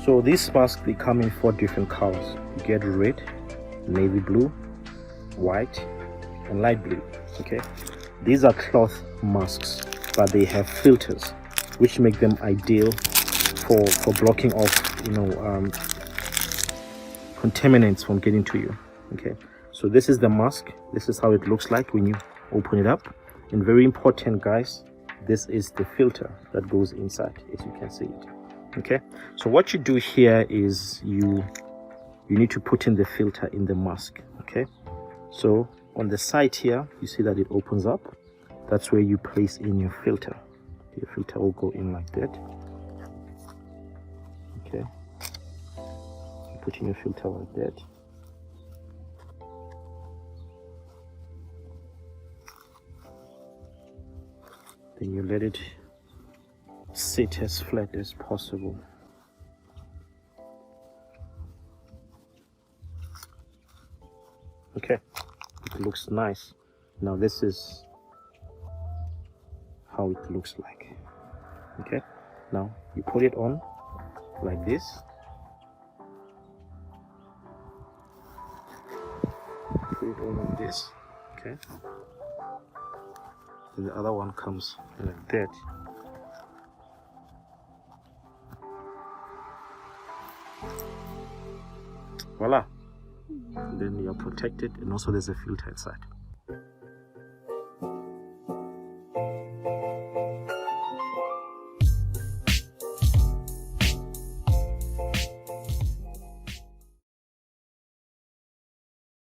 So these masks, they come in 4 different colors. You get red, navy blue, white, and light blue. Okay, these are cloth masks, but they have filters which make them ideal for blocking off, contaminants from getting to you. Okay, so this is the mask. This is how it looks like when you open it up. And very important, guys, this is the filter that goes inside, as you can see it. Okay, so what you do here is you need to put in the filter in the mask. Okay, so on the side here, you see that it opens up. That's where you place in your filter. Your filter will go in like that. Okay, you put in your filter like that. Then you let it sit as flat as possible. Okay, it looks nice. Now this is how it looks like. Okay, now you put it on like this. Put it on like this. Okay, and the other one comes like that. Voila, and then you're protected, and also there's a filter inside.